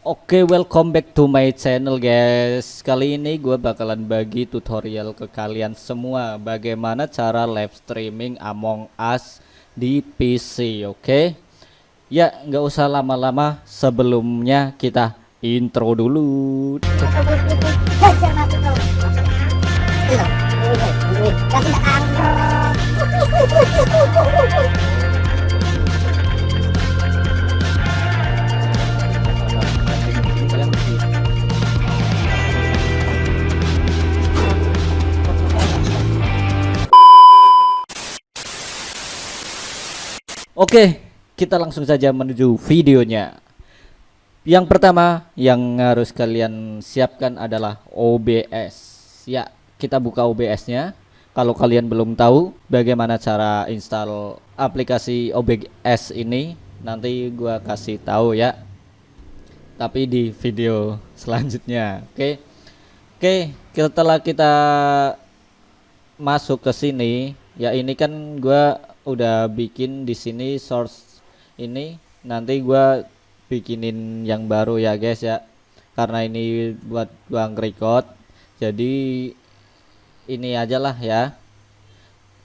Oke, welcome back to my channel guys. Kali ini gue bakalan bagi tutorial ke kalian semua bagaimana cara live streaming Among Us di PC. Oke, ya nggak usah lama-lama. Sebelumnya kita intro dulu. Oke, kita langsung saja menuju videonya. Yang pertama yang harus kalian siapkan adalah OBS. Ya, kita buka OBS-nya. Kalau kalian belum tahu bagaimana cara install aplikasi OBS ini, nanti gua kasih tahu ya. Tapi di video selanjutnya. Oke. Oke, setelah kita masuk ke sini, ya ini kan gua udah bikin di sini source ini, nanti gua bikinin yang baru ya guys ya, karena ini buat gua nge-record, jadi ini aja lah ya.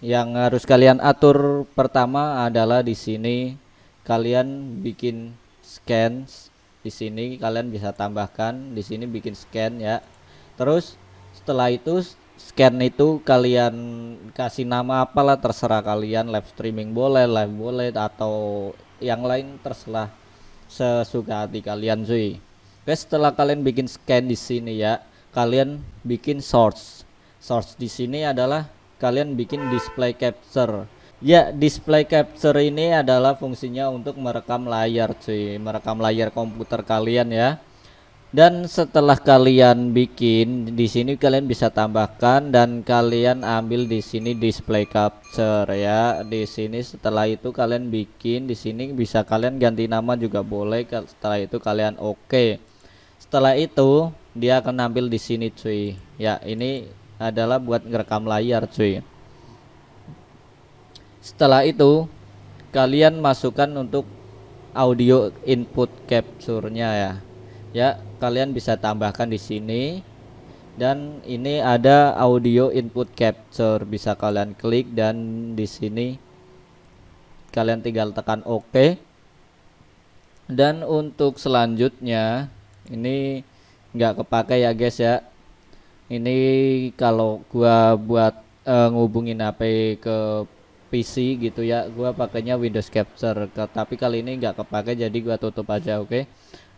Yang harus kalian atur pertama adalah di sini kalian bikin scan. Di sini kalian bisa tambahkan di sini bikin scan ya. Terus setelah itu scan itu kalian kasih nama apalah, terserah kalian, live streaming boleh, live boleh, atau yang lain terserah sesuka hati kalian cuy. Oke, setelah kalian bikin scan di sini ya, kalian bikin source. Source di sini adalah kalian bikin display capture. Ya, display capture ini adalah fungsinya untuk merekam layar cuy, merekam layar komputer kalian ya. Dan setelah kalian bikin di sini kalian bisa tambahkan dan kalian ambil di sini display capture ya. Di sini setelah itu kalian bikin di sini, bisa kalian ganti nama juga boleh. Setelah itu kalian oke. Setelah itu dia akan ambil di sini cuy. Ya, ini adalah buat ngerekam layar cuy. Setelah itu kalian masukkan untuk audio input capture-nya ya. Ya, kalian bisa tambahkan di sini. Dan ini ada audio input capture, bisa kalian klik dan di sini kalian tinggal tekan OK. Dan untuk selanjutnya ini nggak kepake ya guys ya. Ini kalau gua buat ngubungin HP ke PC gitu ya, gua pakainya Windows Capture, tapi kali ini nggak kepake jadi gua tutup aja. Oke.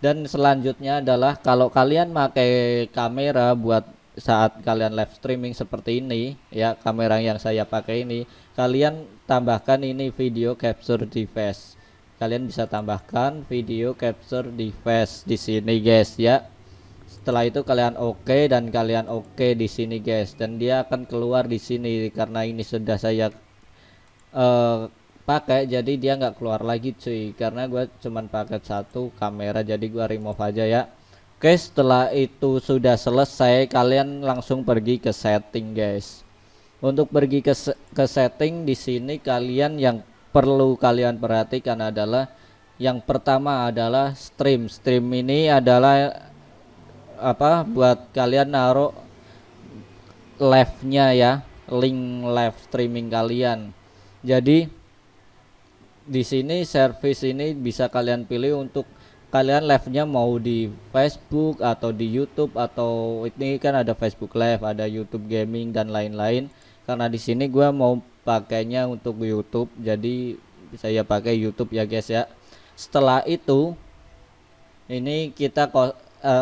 Dan selanjutnya adalah kalau kalian pakai kamera buat saat kalian live streaming seperti ini ya, kamera yang saya pakai ini, kalian tambahkan ini video capture device. Kalian bisa tambahkan video capture device di sini guys ya. Setelah itu kalian oke dan kalian oke di sini guys, dan dia akan keluar di sini karena ini sudah saya pakai, jadi dia nggak keluar lagi cuy, karena gue cuman pakai satu kamera, jadi gue remove aja ya. Oke, setelah itu sudah selesai, kalian langsung pergi ke setting guys. Untuk pergi ke setting di sini, kalian yang perlu kalian perhatikan adalah yang pertama adalah stream. Stream ini adalah apa, buat kalian naruh live-nya ya, link live streaming kalian. Jadi di sini service ini bisa kalian pilih untuk kalian live-nya mau di Facebook atau di YouTube, atau ini kan ada Facebook Live, ada YouTube Gaming dan lain-lain. Karena di sini gua mau pakainya untuk YouTube, jadi saya pakai YouTube ya guys ya. Setelah itu ini kita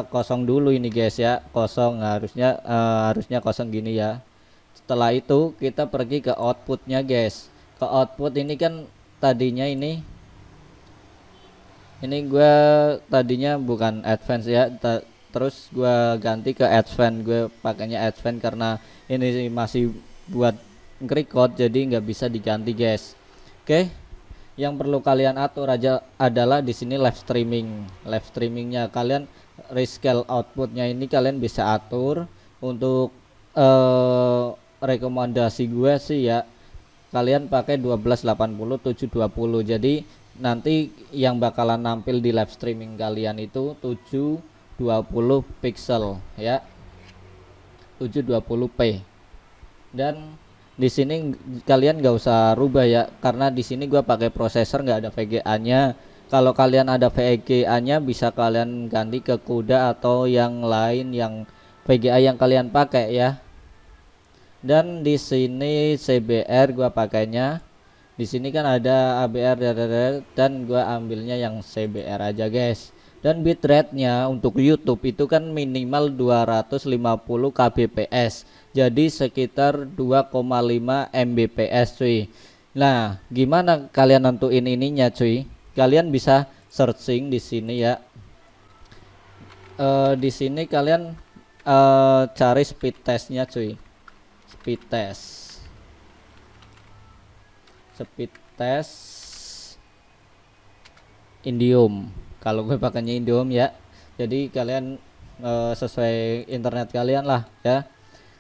kosong dulu ini guys ya, kosong, harusnya kosong gini ya. Setelah itu kita pergi ke outputnya guys. Ke output ini kan tadinya ini gue tadinya bukan advance ya, terus gue ganti ke advance. Gue pakainya advance karena ini masih buat record, jadi nggak bisa diganti guys. Oke, yang perlu kalian atur aja adalah di sini live streamingnya kalian rescale outputnya ini kalian bisa atur. Untuk rekomendasi gue sih ya, kalian pakai 1280 720, jadi nanti yang bakalan nampil di live streaming kalian itu 720 pixel ya, 720p. Dan di sini kalian nggak usah rubah ya, karena di sini gua pakai prosesor, nggak ada VGA-nya. Kalau kalian ada VGA-nya bisa kalian ganti ke CUDA atau yang lain yang VGA yang kalian pakai ya. Dan di sini CBR gua pakainya. Di sini kan ada ABR dan gua ambilnya yang CBR aja guys. Dan bitrate-nya untuk YouTube itu kan minimal 250 kbps. Jadi sekitar 2,5 Mbps cuy. Nah, gimana kalian nentuin ininya cuy? Kalian bisa searching di sini ya. Di sini kalian cari speed testnya cuy. Speed test Indium. Kalau gue pakainya Indium ya. Jadi kalian sesuai internet kalian lah ya.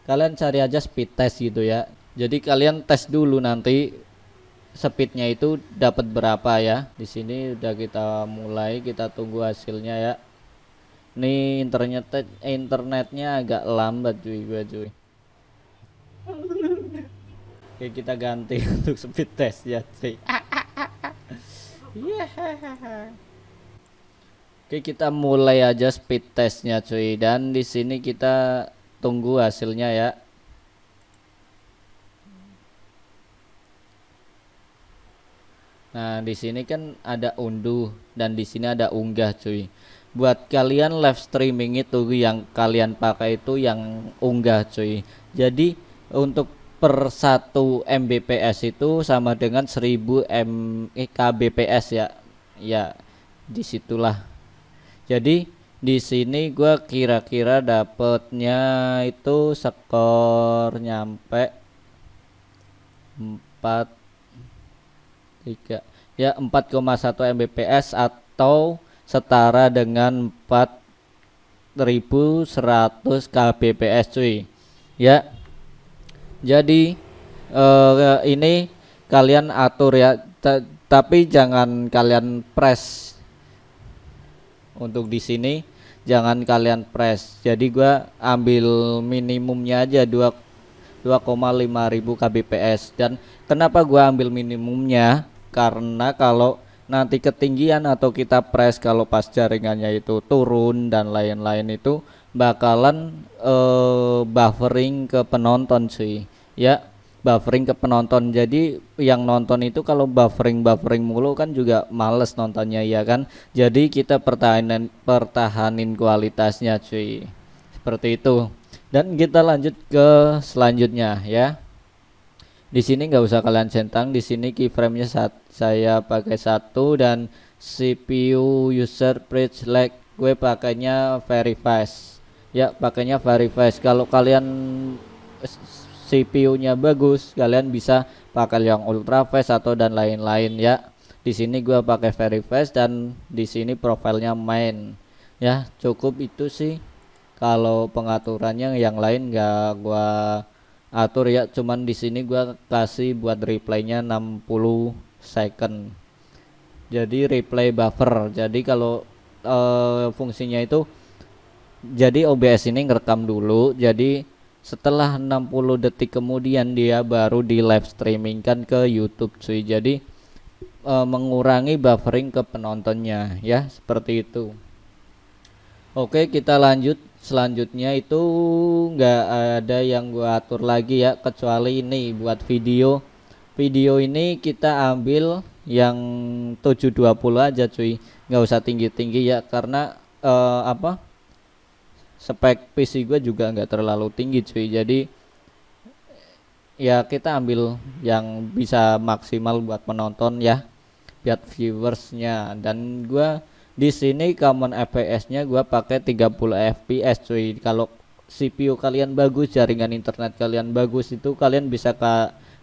Kalian cari aja speed test gitu ya. Jadi kalian tes dulu nanti speednya itu dapat berapa ya. Di sini udah kita mulai, kita tunggu hasilnya ya. Ini internetnya agak lambat cuy. Oke, kita ganti untuk speed test ya cuy. Oke, kita mulai aja speed testnya cuy, dan di sini kita tunggu hasilnya ya. Nah, di sini kan ada unduh dan di sini ada unggah cuy. Buat kalian live streaming itu yang kalian pakai itu yang unggah cuy. Jadi untuk per 1 Mbps itu sama dengan 1000 kbps ya. Ya, disitulah. Jadi di sini gua kira-kira dapatnya itu skor nyampe 4 3 ya 4,1 Mbps atau setara dengan 4100 kbps cuy ya. Jadi ini kalian atur ya, tapi jangan kalian press. Untuk di sini jangan kalian press. Jadi gua ambil minimumnya aja 2,5 ribu kbps. Dan kenapa gua ambil minimumnya? Karena kalau nanti ketinggian atau kita press, kalau pas jaringannya itu turun dan lain-lain itu bakalan buffering ke penonton sih ya, buffering ke penonton. Jadi yang nonton itu kalau buffering mulu kan juga males nontonnya ya kan. Jadi kita pertahanin kualitasnya cuy, seperti itu. Dan kita lanjut ke selanjutnya ya. Di sini nggak usah kalian centang, di sini keyframe-nya saya pakai 1 dan CPU user bridge lag gue pakainya very fast ya, pakainya very fast. Kalau kalian CPU-nya bagus, kalian bisa pakai yang ultra fast atau dan lain-lain ya. Di sini gue pakai very fast dan di sini profilnya main ya. Cukup itu sih. Kalau pengaturannya yang lain nggak gua atur ya, cuman di sini gua kasih buat replaynya 60 second. Jadi replay buffer. Jadi kalau fungsinya itu, jadi OBS ini ngerekam dulu, jadi setelah 60 detik kemudian dia baru di live streaming kan ke YouTube cuy. Jadi mengurangi buffering ke penontonnya ya, seperti itu. Oke, kita lanjut. Selanjutnya itu nggak ada yang gua atur lagi ya, kecuali ini buat video. Video ini kita ambil yang 720 aja cuy, nggak usah tinggi-tinggi ya, karena spek PC gue juga nggak terlalu tinggi cuy. Jadi ya kita ambil yang bisa maksimal buat penonton ya, buat viewersnya. Dan gua di sini common FPS-nya gua pakai 30 fps cuy. Kalau CPU kalian bagus, jaringan internet kalian bagus, itu kalian bisa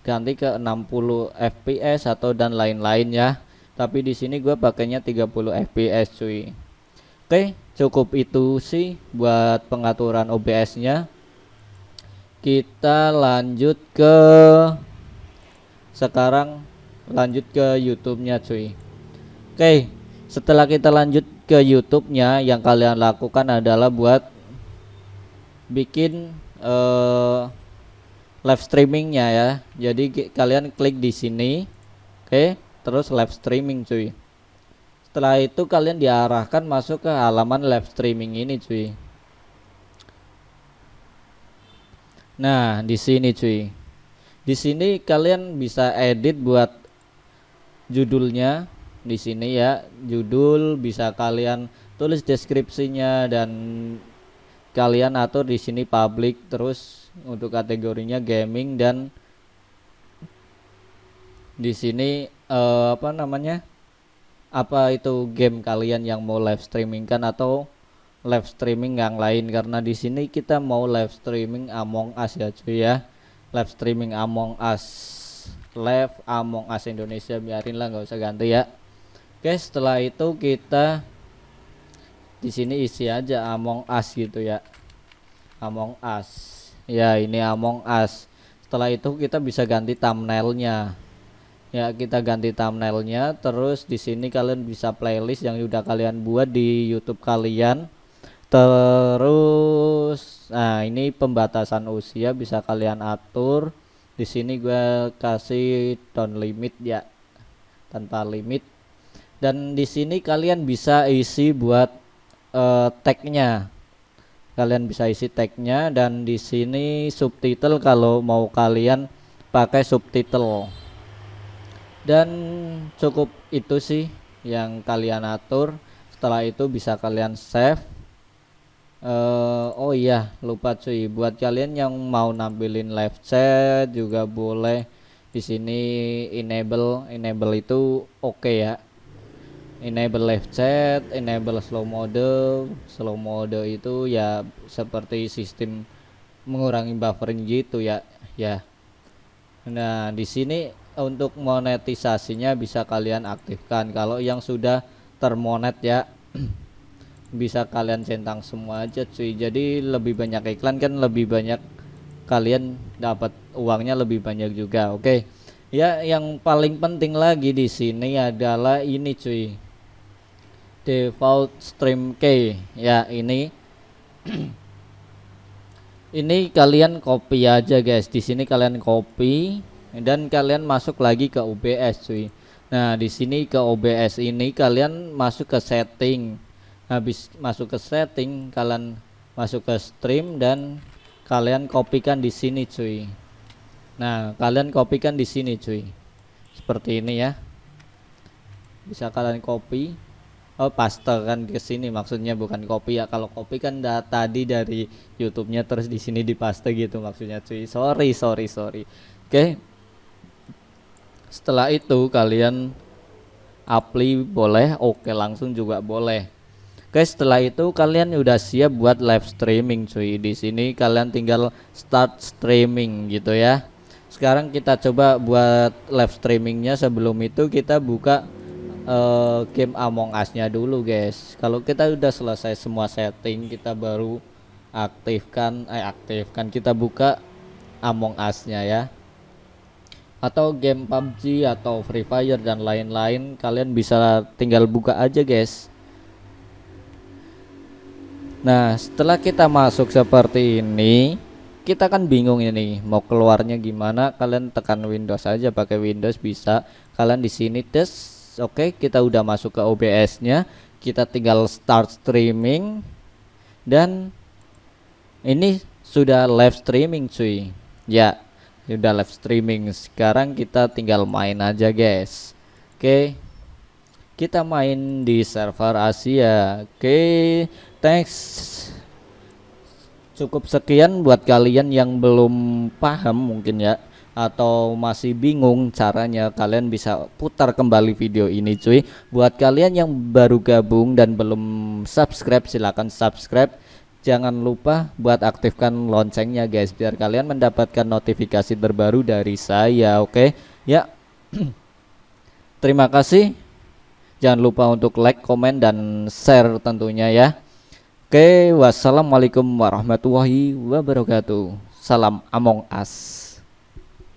ganti ke 60 fps atau dan lain-lain ya. Tapi di sini gua pakainya 30 fps cuy. Oke, cukup itu sih buat pengaturan OBS-nya. Kita lanjut ke YouTube-nya cuy. Oke, setelah kita lanjut ke YouTube-nya, yang kalian lakukan adalah buat bikin live streamingnya ya. Jadi kalian klik di sini, oke, terus live streaming cuy. Setelah itu kalian diarahkan masuk ke halaman live streaming ini cuy. Nah, di sini cuy. Di sini kalian bisa edit buat judulnya di sini ya. Judul bisa kalian tulis deskripsinya dan kalian atur di sini public, terus untuk kategorinya gaming, dan di sini apa itu game kalian yang mau live streaming kan, atau live streaming yang lain, karena di sini kita mau live streaming Among Us ya cuy ya. Live streaming Among Us, live Among Us Indonesia, biarin lah, nggak usah ganti ya. Oke, setelah itu kita di sini isi aja Among Us gitu ya. Among Us ya, ini Among Us. Setelah itu kita bisa ganti thumbnailnya ya, kita ganti thumbnailnya. Terus di sini kalian bisa playlist yang udah kalian buat di YouTube kalian. Terus nah, ini pembatasan usia bisa kalian atur. Di sini gue kasih don't limit ya, tanpa limit. Dan di sini kalian bisa isi buat tagnya. Kalian bisa isi tagnya, dan di sini subtitle kalau mau kalian pakai subtitle. Dan cukup itu sih yang kalian atur. Setelah itu bisa kalian save. Oh iya, lupa cuy, buat kalian yang mau nampilin live chat juga boleh. Di sini enable itu oke ya. Enable live chat, enable slow mode. Slow mode itu ya seperti sistem mengurangi buffering gitu ya. Ya. Nah, di sini untuk monetisasinya bisa kalian aktifkan. Kalau yang sudah termonet ya bisa kalian centang semua aja cuy. Jadi lebih banyak iklan kan lebih banyak kalian dapat uangnya lebih banyak juga. Oke. Ya, yang paling penting lagi di sini adalah ini cuy. Default stream key. Ya, ini ini kalian copy aja guys. Di sini kalian copy dan kalian masuk lagi ke OBS cuy. Nah, di sini ke OBS ini kalian masuk ke setting. Habis masuk ke setting, kalian masuk ke stream dan kalian kopikan di sini cuy. Nah, kalian kopikan di sini cuy. Seperti ini ya. Bisa kalian copy. Oh, paste kan ke sini maksudnya, bukan copy ya. Kalau copy kan tadi dari YouTube-nya terus di sini dipaste gitu maksudnya cuy. Sorry. Oke. Setelah itu kalian apply boleh, oke langsung juga boleh. Oke, setelah itu kalian udah siap buat live streaming cuy. Di sini kalian tinggal start streaming gitu ya. Sekarang kita coba buat live streamingnya. Sebelum itu kita buka game Among Us-nya dulu guys. Kalau kita udah selesai semua setting, kita baru aktifkan kita buka Among Us-nya ya. Atau game PUBG atau Free Fire dan lain-lain, kalian bisa tinggal buka aja guys. Nah, setelah kita masuk seperti ini, kita kan bingung ini mau keluarnya gimana. Kalian tekan Windows aja, pakai Windows bisa. Kalian di sini tes. Oke, kita udah masuk ke OBS-nya. Kita tinggal start streaming dan ini sudah live streaming cuy. Ya, sudah live streaming. Sekarang kita tinggal main aja guys. Oke. Kita main di server Asia. Oke, thanks. Cukup sekian buat kalian yang belum paham mungkin ya, atau masih bingung caranya, kalian bisa putar kembali video ini cuy. Buat kalian yang baru gabung dan belum subscribe, silahkan subscribe. Jangan lupa buat aktifkan loncengnya guys, biar kalian mendapatkan notifikasi terbaru dari saya. Oke ya. Terima kasih. Jangan lupa untuk like, komen, dan share tentunya ya. Oke, wassalamualaikum warahmatullahi wabarakatuh. Salam Among Us.